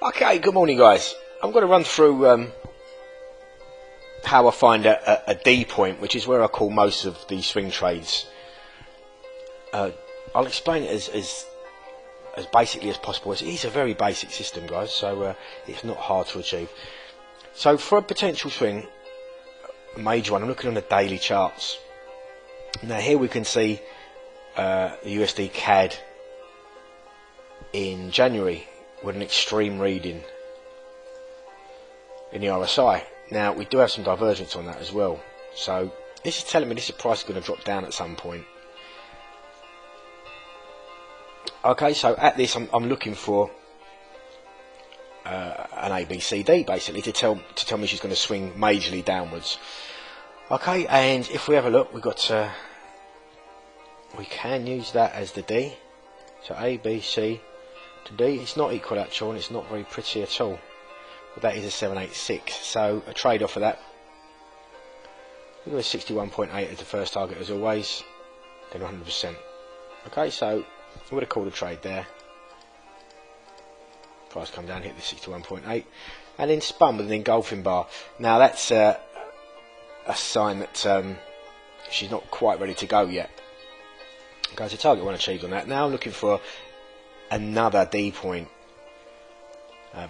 Okay, good morning guys. I'm going to run through how I find a D point, which is where I call most of the swing trades. I'll explain it as basically as possible. It is a very basic system, guys, so it's not hard to achieve. So for a potential swing, a major one, I'm looking on the daily charts. Now here we can see the USD CAD in January with an extreme reading in the RSI. Now we do have some divergence on that as well, so this is telling me this price is going to drop down at some point. Okay, so at this I'm looking for an ABCD basically to tell me she's going to swing majorly downwards. Okay, and if we have a look, we can use that as the D. So ABC to D. It's not equilateral and it's not very pretty at all, but that is a 786. So a trade off of that. We've got a 61.8 as the first target as always, then 100%. Okay, so I'm going to call the trade there. Price come down, hit the 61.8, and then spun with an engulfing bar. Now that's a sign that she's not quite ready to go yet. Okay, so target one achieved on that. Now I'm looking for another D point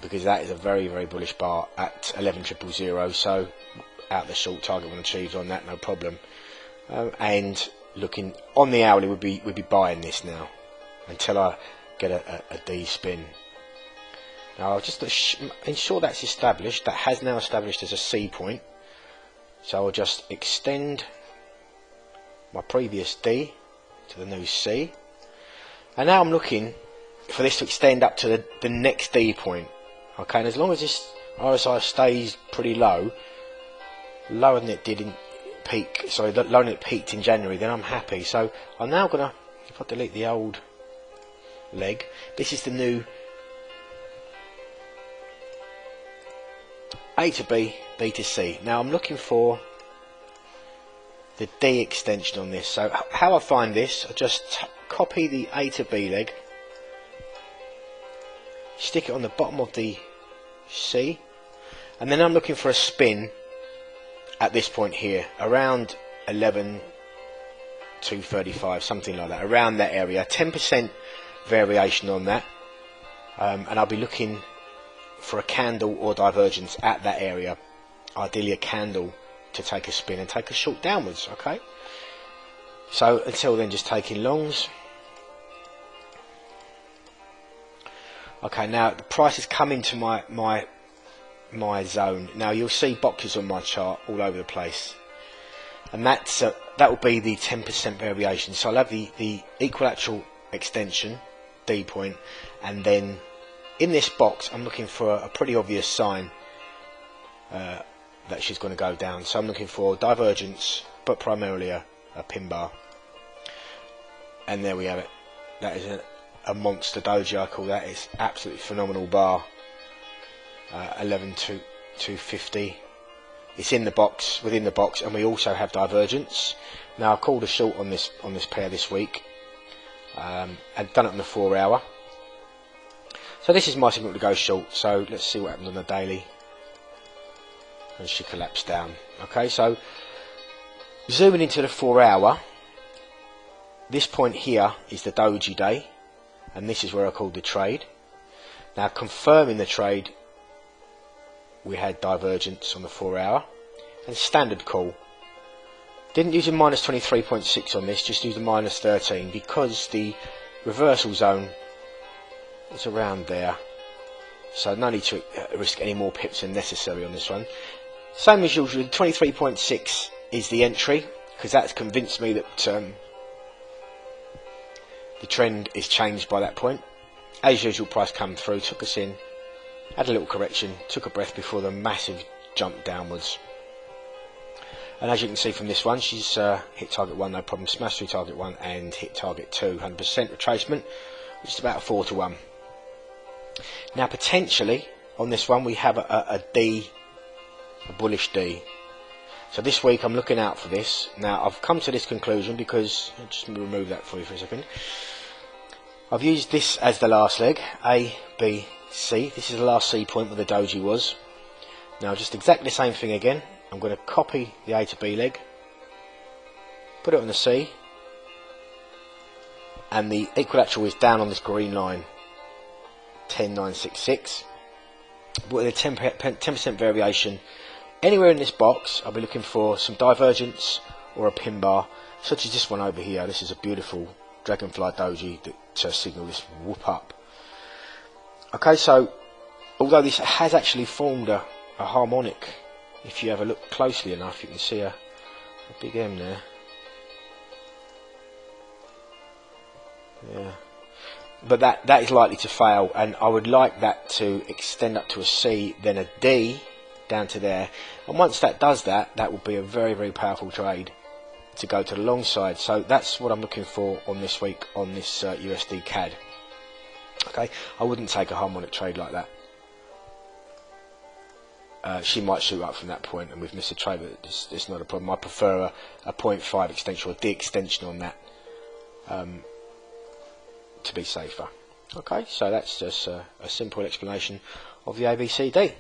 because that is a very bullish bar at 11,000. So out the short, target one achieved on that, no problem. And looking on the hourly, would be buying this now until I get a D spin. Now I'll just ensure that's established. That has now established as a C point. So I'll just extend my previous D to the new C, and now I'm looking for this to extend up to the next D point. Okay, and as long as this RSI stays pretty low, lower than it did in peak, sorry, lower than it peaked in January, then I'm happy. So I'm now gonna, if I delete the old leg, this is the new A to B, B to C. Now I'm looking for the D extension on this. So how I find this, I just copy the A to B leg, stick it on the bottom of the C, and then I'm looking for a spin at this point here, around 11,235, something like that, around that area, 10% variation on that, and I'll be looking for a candle or divergence at that area, ideally a candle to take a spin and take a short downwards. Okay, so until then, just taking longs. Okay, now the price is coming to my zone. Now you'll see boxes on my chart all over the place, and that will be the 10% variation. So I'll have the equilateral extension D point, and then in this box I'm looking for a pretty obvious sign that she's going to go down. So I'm looking for divergence, but primarily a pin bar, and there we have it. That is a monster doji, I call that. It's absolutely phenomenal bar. 11,250. It's in the box, within the box, and we also have divergence. Now I called a short on this pair this week, and done it on the 4 hour. So this is my signal to go short. So let's see what happened on the daily. And she collapsed down. Okay, so zooming into the 4 hour, this point here is the doji day, and this is where I called the trade. Now confirming the trade, we had divergence on the 4 hour and standard call. Didn't use a minus 23.6 on this, just used a minus 13 because the reversal zone is around there, so no need to risk any more pips than necessary on this one. Same as usual, 23.6 is the entry because that's convinced me that the trend is changed by that point. As usual, price come through, took us in, had a little correction, took a breath before the massive jump downwards. And as you can see from this one, she's hit target 1 no problem, smashed through target 1 and hit target 2, 100% retracement, which is about a 4 to 1. Now potentially on this one we have a D, a bullish D. So this week I'm looking out for this. Now I've come to this conclusion because, just remove that for you for a second. I've used this as the last leg, A, B, C. This is the last C point where the doji was. Now just exactly the same thing again. I'm going to copy the A to B leg, put it on the C, and the equilateral is down on this green line, 10966. But with a 10% variation, anywhere in this box, I'll be looking for some divergence or a pin bar, such as this one over here. This is a beautiful dragonfly doji that signal this whoop up. Okay, so although this has actually formed a harmonic, if you have a look closely enough, you can see a big M there. Yeah, but that is likely to fail, and I would like that to extend up to a C, then a D down to there, and once that does that, that will be a very, very powerful trade to go to the long side. So that's what I'm looking for on this week on this USD CAD. Okay, I wouldn't take a harmonic trade like that. She might shoot up from that point and we've missed a trade, but it's not a problem. I prefer a 0.5 extension or D extension on that to be safer. Okay, so that's just a simple explanation of the ABCD.